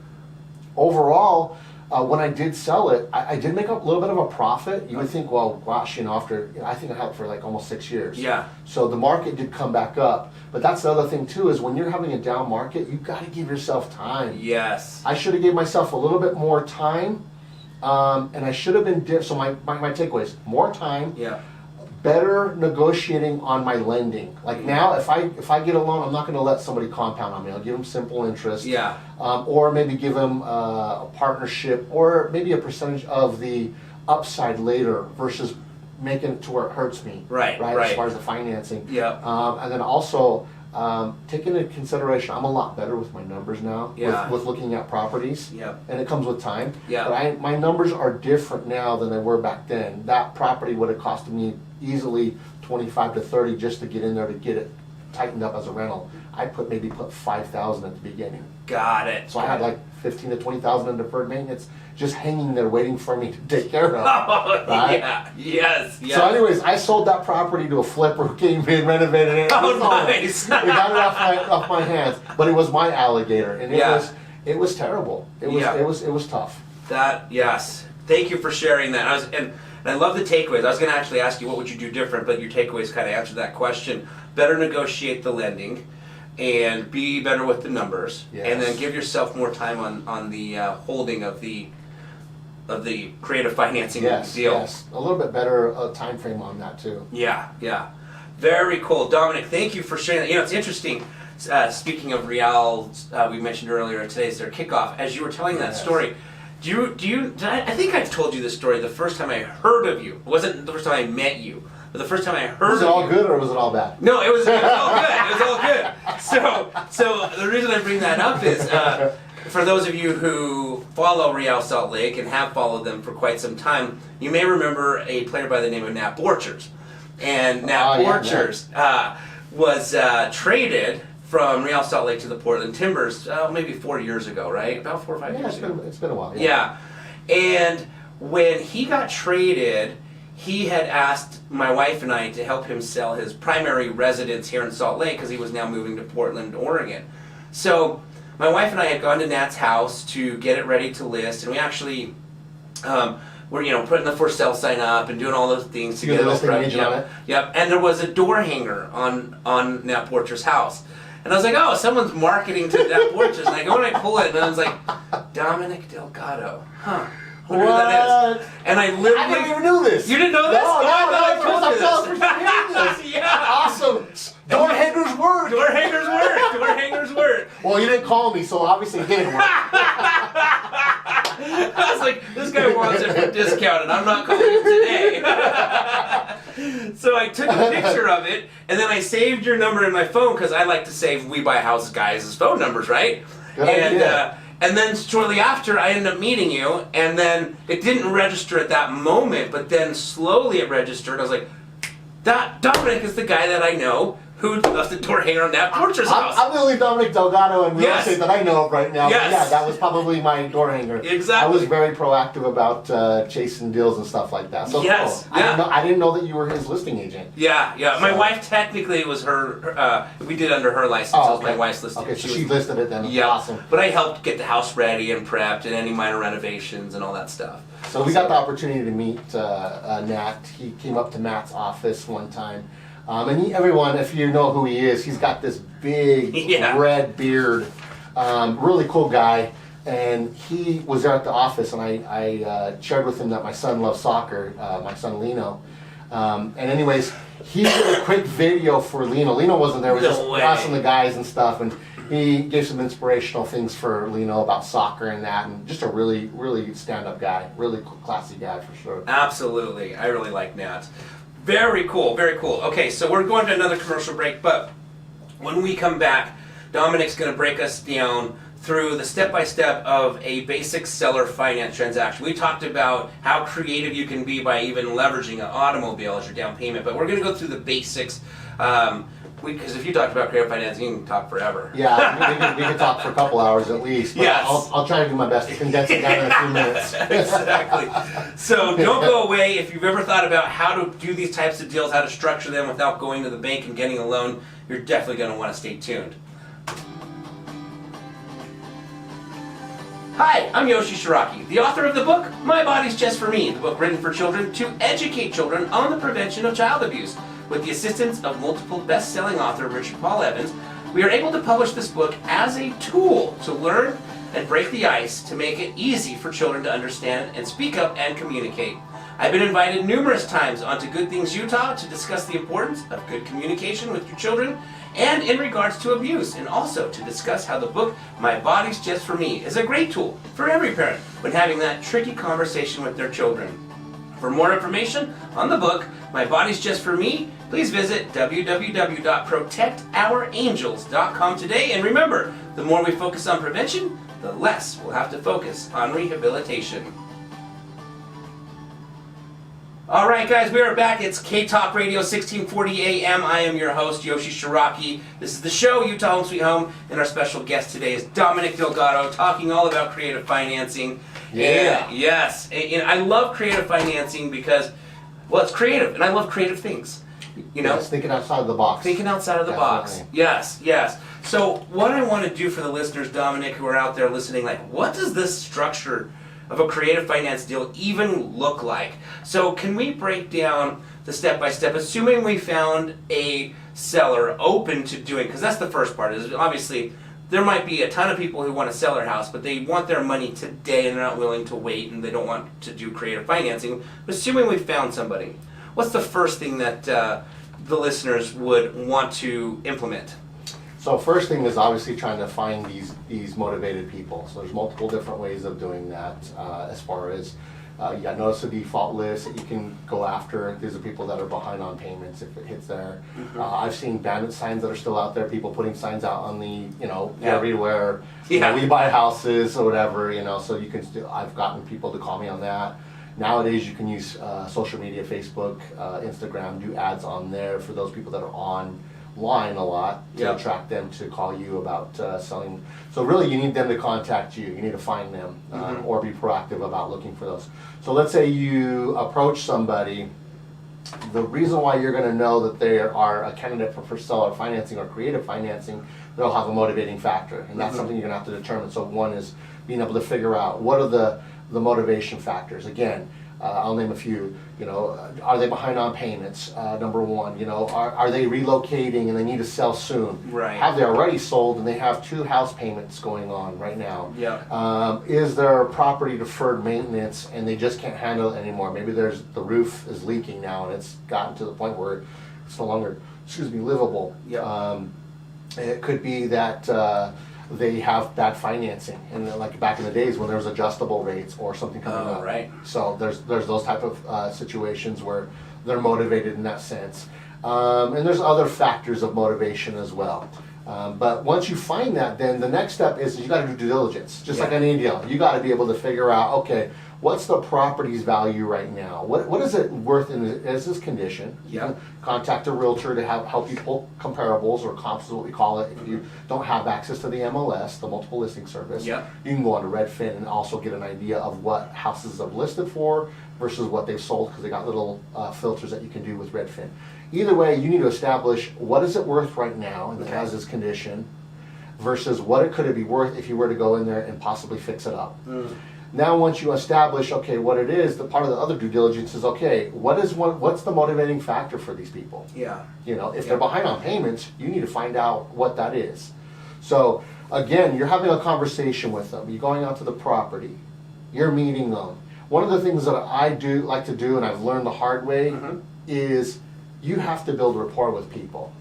overall, when I did sell it, I did make a little bit of a profit. You would think, well, gosh, after I think I had it for like almost 6 years. Yeah. So the market did come back up, but that's the other thing too, is when you're having a down market, you got to give yourself time. Yes. I should have gave myself a little bit more time, and I should have been so my takeaways: more time. Yeah. Better negotiating on my lending. Like now, if I get a loan, I'm not going to let somebody compound on me. I'll give them simple interest. Yeah. Or maybe give them a partnership, or maybe a percentage of the upside later versus making it to where it hurts me. Right. As far as the financing. Yeah. And then also take into consideration, I'm a lot better with my numbers now. Yeah. With looking at properties. Yeah. And it comes with time. Yeah. But my numbers are different now than they were back then. That property would have costed me easily 25 to 30 just to get in there to get it tightened up as a rental. I maybe put 5,000 at the beginning. Got it. So I had like 15 to 20,000 in deferred maintenance just hanging there waiting for me to take care of. Oh, Right? yeah. Yes. Yes. So anyways, I sold that property to a flipper who came in, renovated it. Oh, It was all- nice. It got it off my hands, but it was my alligator, and Yeah. it was terrible. It was tough. That, yes. Thank you for sharing that. And I love the takeaways. I was going to actually ask you what would you do different, but your takeaways kind of answered that question. Better negotiate the lending, and be better with the numbers, and then Yes. give yourself more time on the holding of the creative financing deal. Yes, a little bit better time frame on that too. Yeah, yeah. Very cool. Dominic, thank you for sharing that. It's interesting, speaking of Real, we mentioned earlier, today's their kickoff. As you were telling that Yes. story, I think I've told you this story the first time I heard of you. It wasn't the first time I met you, but the first time I heard Was it of all you. good or was it all bad? No, it was all good. It was all good. So the reason I bring that up is, for those of you who follow Real Salt Lake and have followed them for quite some time, you may remember a player by the name of Nat Borchers. And Nat Borchers was traded from Real Salt Lake to the Portland Timbers maybe 4 years ago, right? About 4 or 5 years ago. It's been a while. Yeah. And when he got traded, he had asked my wife and I to help him sell his primary residence here in Salt Lake because he was now moving to Portland, Oregon. So my wife and I had gone to Nat's house to get it ready to list, and we actually were putting the for sale sign up and doing all those things to get it all listing prepped. agent on it? Yep. And there was a door hanger on Nat Borchers' house. And I was like, oh, someone's marketing to Nat Borchers. And I go and I pull it, and I was like, Dominic Delgado. Huh. Wonder who that is. And I literally... I didn't even know this. You didn't know this? No, I no, told you this. Yeah. Awesome. Door hangers work. Door hangers work. Door hangers work. Well, you didn't call me, so obviously it didn't work. I was like, this guy wants it for discount, and I'm not calling him today. So I took a picture of it, and then I saved your number in my phone, because I like to save We Buy Houses guys' phone numbers, right? Good idea. And then shortly after, I ended up meeting you, and then it didn't register at that moment, but then slowly it registered. I was like, that Dominic is the guy that I know who left the door hanger on Nat Borchers' house. I'm the only Dominic Delgado in real estate that I know of right now. Yes. But yeah, that was probably my door hanger. Exactly. I was very proactive about chasing deals and stuff like that. So Yes, cool. yeah. I didn't know that you were his listing agent. Yeah. My So- wife, technically, it was her, we did under her license. It was my wife's listing. Okay, so was- she listed it then. Yeah, Awesome. but I helped get the house ready and prepped and any minor renovations and all that stuff. So we got the opportunity to meet Nat. He came up to Matt's office one time. And everyone, if you know who he is, he's got this big Yeah. red beard, really cool guy. And he was there at the office, and I shared with him that my son loves soccer, my son Lino. And anyways, he did a quick video for Lino. Lino wasn't there, it was No just way. us and the guys and stuff. And he gave some inspirational things for Lino about soccer and that, and just a really, really stand-up guy, really classy guy for sure. Absolutely. I really like Nat. Very cool, very cool. Okay, so we're going to another commercial break, but when we come back, Dominic's going to break us down through the step-by-step of a basic seller finance transaction. We talked about how creative you can be by even leveraging an automobile as your down payment, but we're going to go through the basics Because if you talked about creative financing, you can talk forever. Yeah, we can talk for a couple hours at least. But Yes. I'll try to do my best to condense it down in a few minutes. Exactly. So don't go away. If you've ever thought about how to do these types of deals, how to structure them without going to the bank and getting a loan, you're definitely going to want to stay tuned. Hi, I'm Yoshi Shiraki, the author of the book, My Body's Just For Me, the book written for children to educate children on the prevention of child abuse. With the assistance of multiple best-selling author Richard Paul Evans, we are able to publish this book as a tool to learn and break the ice to make it easy for children to understand and speak up and communicate. I've been invited numerous times onto Good Things Utah to discuss the importance of good communication with your children and in regards to abuse, and also to discuss how the book My Body's Just For Me is a great tool for every parent when having that tricky conversation with their children. For more information on the book My Body's Just For Me, please visit www.protectourangels.com today. And remember, the more we focus on prevention, the less we'll have to focus on rehabilitation. All right, guys, we are back. It's K-Talk Radio, 1640 AM. I am your host, Yoshi Shiraki. This is the show, Utah Home Sweet Home, and our special guest today is Dominic Delgado, talking all about creative financing. Yeah. And, yes, and I love creative financing because, well, it's creative, and I love creative things. You know, Yes, thinking outside of the box. thinking outside of the box. Definitely. Yes, yes. So what I want to do for the listeners, Dominic, who are out there listening, like, what does this structure of a creative finance deal even look like? So can we break down the step-by-step, assuming we found a seller open to doing, because that's the first part, is obviously there might be a ton of people who want to sell their house, but they want their money today and they're not willing to wait and they don't want to do creative financing. But assuming we found somebody, what's the first thing that the listeners would want to implement? So first thing is obviously trying to find these motivated people. So there's multiple different ways of doing that. As far as you got notice a default list that you can go after. These are people that are behind on payments if it hits there. I've seen bandit signs that are still out there. People putting signs out on the everywhere. You know, we buy houses or whatever. So you can still. I've gotten people to call me on that. Nowadays you can use social media, Facebook, Instagram, do ads on there for those people that are online a lot to attract them to call you about selling. So really you need them to contact you. You need to find them or be proactive about looking for those. So let's say you approach somebody. The reason why you're going to know that they are a candidate for seller financing or creative financing, they'll have a motivating factor, and that's something you're going to have to determine. So one is being able to figure out what are the motivation factors. Again, I'll name a few. Are they behind on payments? Number one. Are they relocating and they need to sell soon? Right. Have they already sold and they have 2 house payments going on right now? Yeah. Is their property deferred maintenance and they just can't handle it anymore? Maybe the roof is leaking now and it's gotten to the point where it's no longer, livable. Yeah. It could be that they have bad financing, and like back in the days when there was adjustable rates or something coming up. Right. So there's those type of situations where they're motivated in that sense, and there's other factors of motivation as well. But once you find that, then the next step is you got to do due diligence, just like any deal. You got to be able to figure out, okay, what's the property's value right now? What is it worth in this condition? You can contact a realtor to help you pull comparables, or comps is what we call it. If you don't have access to the MLS, the multiple listing service, you can go onto Redfin and also get an idea of what houses have listed for versus what they've sold, because they got little filters that you can do with Redfin. Either way, you need to establish what is it worth right now in the as-is condition versus what could it be worth if you were to go in there and possibly fix it up. Now, once you establish, okay, what it is, the part of the other due diligence is, okay, what's the motivating factor for these people? If they're behind on payments, you need to find out what that is. So, again, you're having a conversation with them. You're going out to the property. You're meeting them. One of the things that I like to do, and I've learned the hard way, is you have to build rapport with people.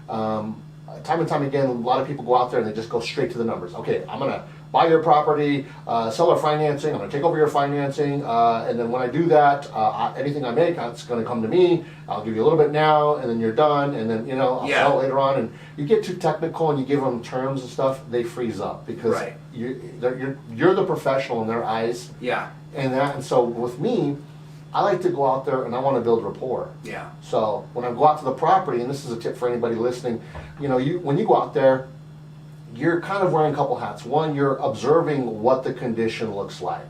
Time and time again, a lot of people go out there and they just go straight to the numbers. Okay, I'm going to buy your property, seller financing, I'm going to take over your financing, and then when I do that, anything I make, it's going to come to me. I'll give you a little bit now, and then you're done, and then I'll sell it later on. And you get too technical and you give them terms and stuff, they freeze up because you're the professional in their eyes. And so with me, I like to go out there and I want to build rapport. Yeah. So when I go out to the property, and this is a tip for anybody listening, when you go out there, you're kind of wearing a couple hats. One, you're observing what the condition looks like.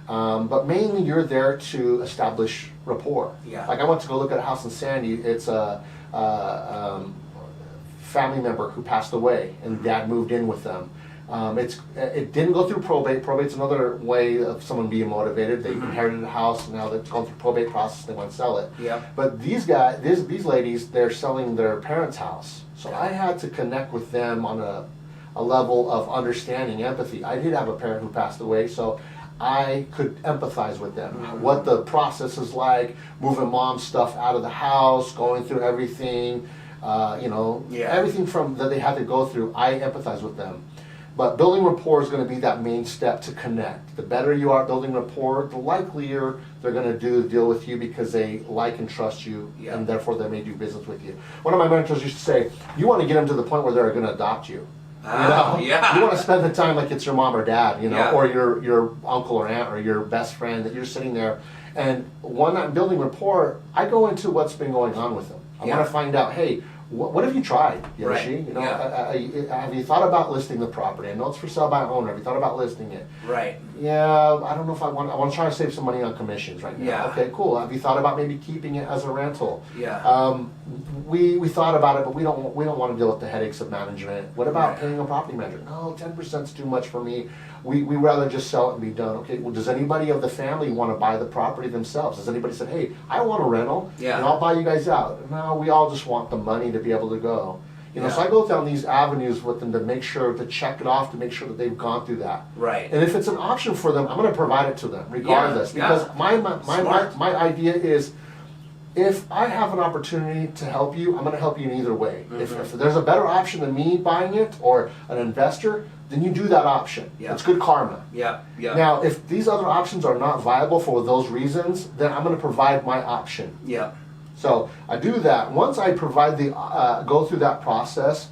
But mainly you're there to establish rapport. Yeah. Like I went to go look at a house in Sandy. It's a family member who passed away, and dad moved in with them. It didn't go through probate. Probate's another way of someone being motivated. They inherited a house, now they've gone through probate process, they want to sell it. Yeah. But these ladies, they're selling their parents' house. So I had to connect with them on a level of understanding, empathy. I did have a parent who passed away, so I could empathize with them. What the process is like, moving mom's stuff out of the house, going through everything, everything from that they had to go through, I empathize with them. But building rapport is going to be that main step to connect. The better you are at building rapport, the likelier they're going to do the deal with you because they like and trust you, and therefore they may do business with you. One of my mentors used to say, you want to get them to the point where they're going to adopt you. You want to spend the time like it's your mom or dad, or your uncle or aunt or your best friend, that you're sitting there. And when I'm building rapport, I go into what's been going on with them. I want to find out, hey, what have you tried, Yoshi? Right. Have you thought about listing the property? I know it's for sale by owner. Have you thought about listing it? Right. Yeah, I don't know if I want to try to save some money on commissions right now. Yeah. Okay, cool. Have you thought about maybe keeping it as a rental? Yeah. We thought about it, but we don't want to deal with the headaches of management. What about paying a property manager? No, 10% is too much for me. We rather just sell it and be done. Okay, well, does anybody of the family want to buy the property themselves? Has anybody said, hey, I want a rental, and I'll buy you guys out? No, we all just want the money to be able to go. So I go down these avenues with them to make sure, to check it off, to make sure that they've gone through that. Right. And if it's an option for them, I'm going to provide it to them regardless. Because my idea is, if I have an opportunity to help you, I'm going to help you in either way. If there's a better option than me buying it or an investor, then you do that option. It's good karma. Now, if these other options are not viable for those reasons, then I'm going to provide my option. So I do that. Once I provide go through that process,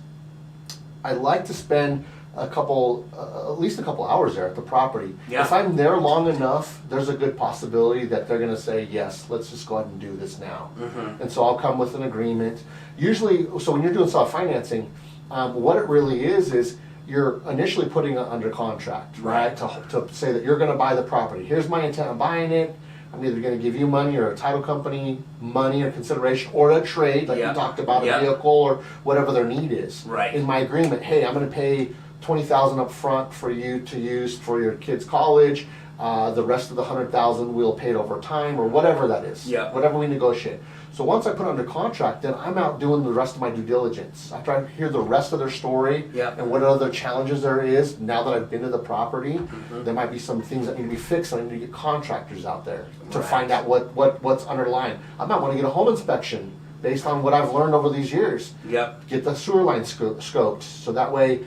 I like to spend at least a couple hours there at the property. If I'm there long enough, there's a good possibility that they're going to say, yes, let's just go ahead and do this now. And so I'll come with an agreement. Usually, so when you're doing self-financing, what it really is you're initially putting it under contract, right? To say that you're going to buy the property. Here's my intent on buying it. I'm either going to give you money or a title company money or consideration, or a trade, like we talked about, a vehicle or whatever their need is. In my agreement, hey, I'm going to pay $20,000 up front for you to use for your kids' college. The rest of the $100,000 we'll pay it over time, or whatever that is. Whatever we negotiate. So once I put it under contract, then I'm out doing the rest of my due diligence. I try to hear the rest of their story and what other challenges there is. Now that I've been to the property, there might be some things that need to be fixed. I need to get contractors out there to find out what's underlying. I might want to get a home inspection based on what I've learned over these years. Get the sewer line scoped, so that way,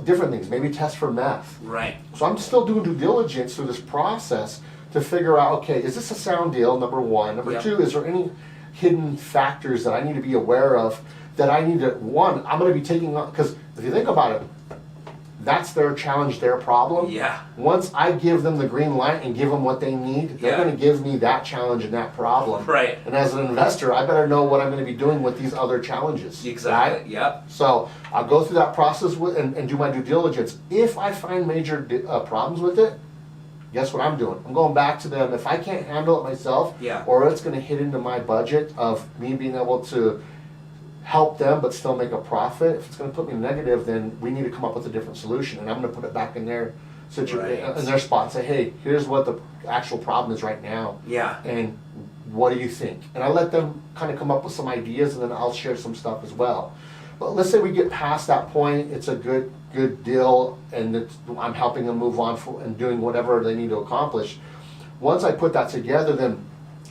different things. Maybe test for meth. So I'm still doing due diligence through this process to figure out, okay, is this a sound deal, number one? Number two, is there any hidden factors that I need to be aware of that I need to, one, I'm going to be taking on, because if you think about it, that's their challenge, their problem. Once I give them the green light and give them what they need, they're going to give me that challenge and that problem. And as an investor, I better know what I'm going to be doing with these other challenges. So I'll go through that process and do my due diligence. If I find major problems with it, guess what I'm doing? I'm going back to them. If I can't handle it myself, or it's going to hit into my budget of me being able to help them but still make a profit, if it's going to put me negative, then we need to come up with a different solution. And I'm going to put it back in their situation, in their spot, and say, hey, here's what the actual problem is right now. And what do you think? And I let them kind of come up with some ideas, and then I'll share some stuff as well. But let's say we get past that point, it's a good deal, and I'm helping them move on and doing whatever they need to accomplish. Once I put that together, then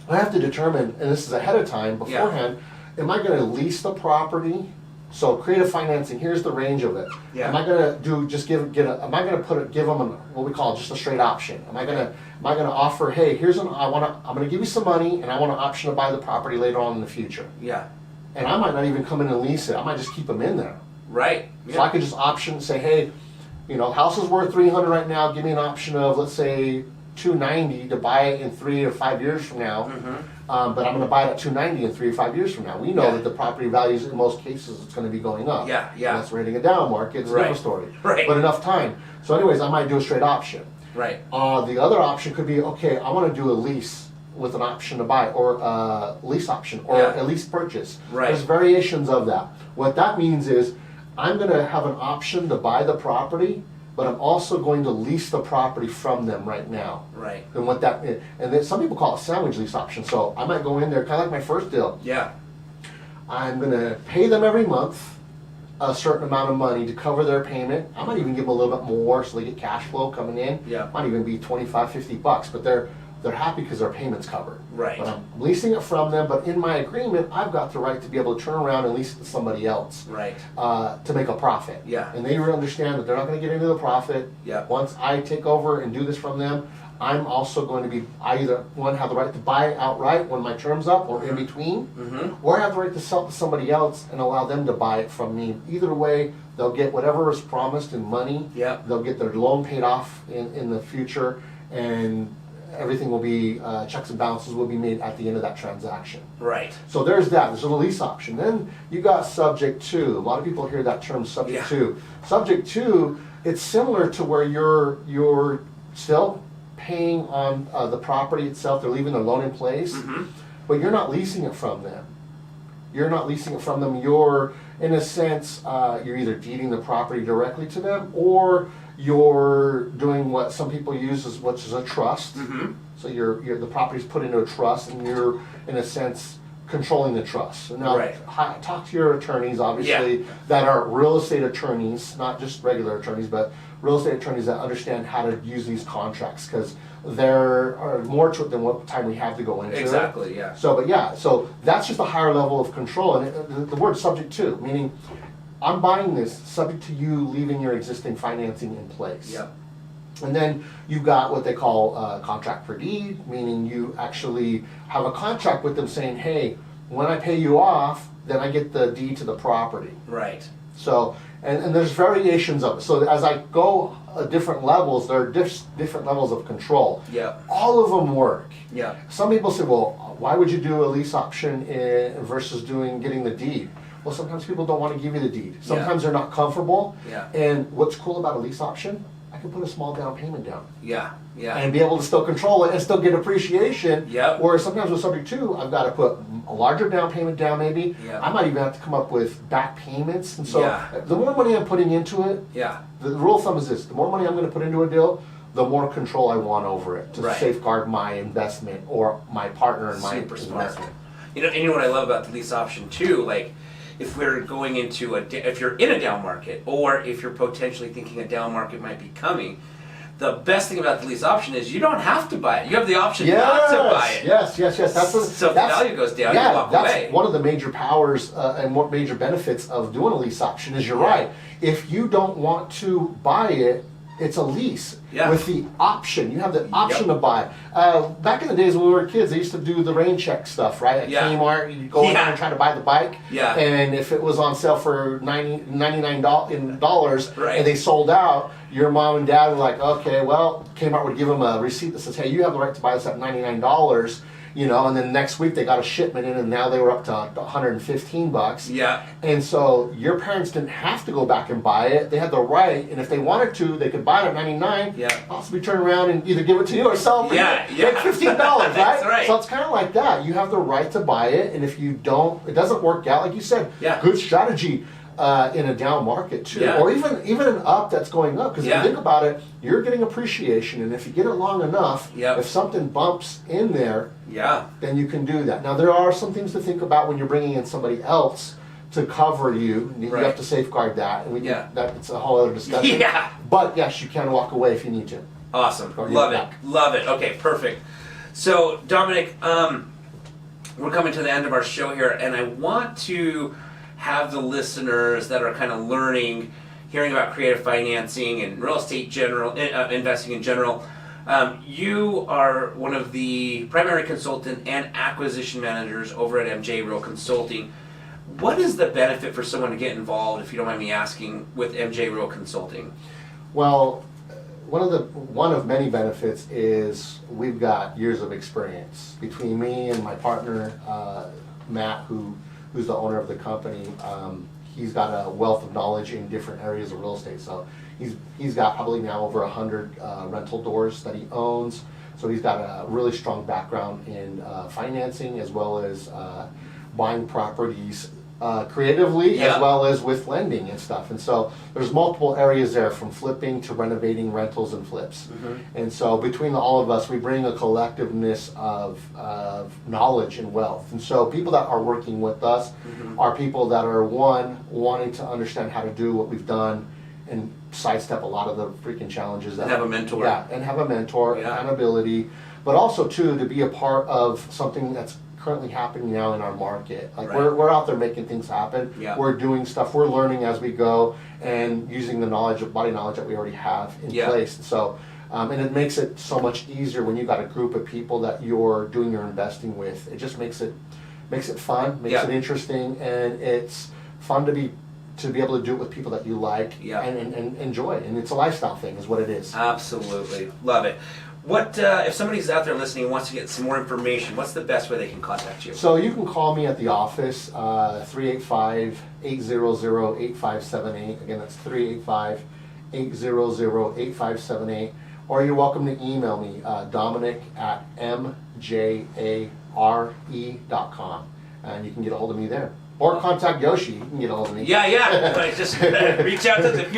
I have to determine, and this is ahead of time, beforehand, am I going to lease the property? So creative financing, here's the range of it. Am I going to give them what we call just a straight option? Am I going to offer, hey, I'm going to give you some money, and I want an option to buy the property later on in the future. And I might not even come in and lease it. I might just keep them in there. So I could just say, hey, house is worth $300 right now. Give me an option of, let's say, $290 to buy it in 3 or 5 years from now, but I'm going to buy it at $290 in 3 or 5 years from now. We know Yeah. that the property values in most cases it's going to be going up. Yeah, yeah. Unless we're hitting a down market, it's a different story. Right. But enough time. So anyways, I might do a straight option. Right. The other option could be, okay, I want to do a lease with an option to buy, or a lease option, or Yeah. a lease purchase. Right. There's variations of that. What that means is I'm going to have an option to buy the property, but I'm also going to lease the property from them right now. Right. And what that, and then some people call it sandwich lease option. So I might go in there, kind of like my first deal. Yeah. I'm going to pay them every month a certain amount of money to cover their payment. I might even give them a little bit more so they get cash flow coming in. Yeah. Might even be 25, 50 bucks, but they're happy because their payment's covered. Right. But I'm leasing it from them, but in my agreement, I've got the right to be able to turn around and lease it to somebody else. Right. To make a profit. Yeah. And they understand that they're not going to get into the profit. Yeah. Once I take over and do this from them, I'm also going to be, I either, one, have the right to buy it outright when my term's up, or in between, or have the right to sell it to somebody else and allow them to buy it from me. Either way, they'll get whatever is promised in money. Yeah. They'll get their loan paid off in the future, and everything will be, checks and balances will be made at the end of that transaction. Right. So there's that, there's a lease option. Then you got subject to. A lot of people hear that term subject to. Subject to, it's similar to where you're still paying on the property itself. They're leaving their loan in place, but you're not leasing it from them. You're not leasing it from them. You're, in a sense, you're either deeding the property directly to them, or you're doing what some people use as which is a trust. So the property's put into a trust, and you're, in a sense, controlling the trust. So now, Right. talk to your attorneys, obviously, that are real estate attorneys, not just regular attorneys, but real estate attorneys that understand how to use these contracts, because there are more to it than what time we have to go into it. Exactly, yeah. So, but yeah, so that's just a higher level of control, and the word subject to, meaning I'm buying this subject to you leaving your existing financing in place. Yep. And then you've got what they call contract per deed, meaning you actually have a contract with them saying, hey, when I pay you off, then I get the deed to the property. Right. So, and there's variations of it. So as I go different levels, there are different levels of control. Yep. All of them work. Yeah. Some people say, well, why would you do a lease option versus getting the deed? Well, sometimes people don't want to give you the deed. Sometimes they're not comfortable. Yeah. And what's cool about a lease option, I can put a small down payment down Yeah. Yeah. and be able to still control it and still get appreciation. Yep. Whereas sometimes with subject to, I've got to put a larger down payment down maybe. Yeah. I might even have to come up with back payments. And so Yeah. the more money I'm putting into it, Yeah. the rule of thumb is this: the more money I'm going to put into a deal, the more control I want over it to Right. safeguard my investment or my partner in my Super smart. investment. You know, and you know what I love about the lease option too, like if we're going into if you're in a down market, or if you're potentially thinking a down market might be coming, the best thing about the lease option is you don't have to buy it. You have the option not to buy it. Yes. So if the value goes down, you walk that's away. one of the major powers and what major benefits of doing a lease option is you're right. If you don't want to buy it, it's a lease with the option. You have the option to buy. Back in the days when we were kids, they used to do the rain check stuff, right? At Kmart, you'd go in there and try to buy the bike. Yeah. And if it was on sale for $99 Right. and they sold out, your mom and dad were like, okay, well, Kmart would give them a receipt that says, hey, you have the right to buy this at $99. You know, and then next week they got a shipment in, and now they were up to $115. Yeah. And so your parents didn't have to go back and buy it; they had the right, and if they wanted to, they could buy it at $99. Yeah. Possibly turn around and either give it to you or sell it for Yeah, you. yeah. Make $15, right? That's right. So it's kind of like that. You have the right to buy it, and if you don't, it doesn't work out, like you said. Yeah. Good strategy. In a down market too, Yeah. or even an up that's going up. Because if you think about it, you're getting appreciation, and if you get it long enough, if something bumps in there, then you can do that. Now there are some things to think about when you're bringing in somebody else to cover you. You have to safeguard that, and that's a whole other discussion. But yes, you can walk away if you need to. Awesome. Love it. Love it. Okay, perfect. So Dominic, we're coming to the end of our show here, and I want to have the listeners that are kind of hearing about creative financing and real estate investing in general. You are one of the primary consultant and acquisition managers over at MJ Real Consulting. What is the benefit for someone to get involved, if you don't mind me asking, with MJ Real Consulting? Well, one of many benefits is we've got years of experience between me and my partner Matt, who's the owner of the company. He's got a wealth of knowledge in different areas of real estate. So he's got probably now over 100 rental doors that he owns. So he's got a really strong background in financing as well as buying properties creatively, Yeah. as well as with lending and stuff. And so there's multiple areas there, from flipping to renovating, rentals and flips. And so between all of us, we bring a collectiveness of knowledge and wealth. And so people that are working with us are people that are, one, wanting to understand how to do what we've done and sidestep a lot of the freaking challenges that And have a mentor. Yeah, and have a mentor, Yeah. accountability, but also too to be a part of something that's currently happening now in our market. Like, Right. we're out there making things happen. Yeah. We're doing stuff. We're learning as we go and using the body knowledge that we already have in Yeah. place. So, and it makes it so much easier when you've got a group of people that you're doing your investing with. It just makes it fun, makes Yeah. it interesting, and it's fun to be able to do it with people that you like. Yeah. and enjoy. And it's a lifestyle thing, is what it is. Absolutely. Love it. What if somebody's out there listening and wants to get some more information, what's the best way they can contact you? So you can call me at the office, 385-800-8578. Again, that's 385-800-8578. Or you're welcome to email me, dominic@mjare.com. And you can get a hold of me there. Or contact Yoshi, you can get a hold of me. Yeah. Like, just reach out to us. If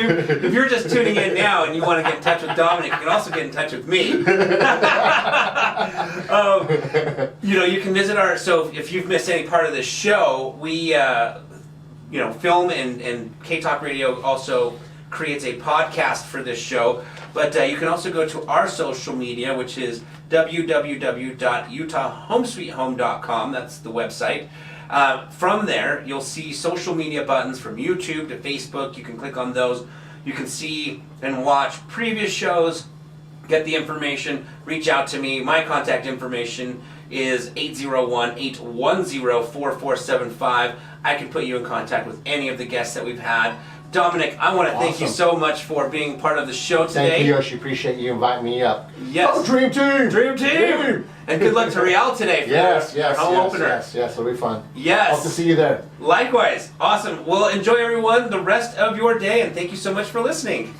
you're just tuning in now and you want to get in touch with Dominic, you can also get in touch with me. You can visit so if you've missed any part of this show, we film, and K-Talk Radio also creates a podcast for this show. But you can also go to our social media, which is www.utahhomesweethome.com. That's the website. From there, you'll see social media buttons from YouTube to Facebook. You can click on those. You can see and watch previous shows, get the information, reach out to me. My contact information is 801-810-4475. I can put you in contact with any of the guests that we've had. Dominic, I want to thank you so much for being part of the show today. Thank you, Yoshi. Appreciate you inviting me up. Yes. Oh, Dream Team! Dream Team! And good luck to Real today for Yes, home opener. Yes, it'll be fun. Yes. Hope to see you there. Likewise. Awesome. Well, enjoy, everyone, the rest of your day, and thank you so much for listening.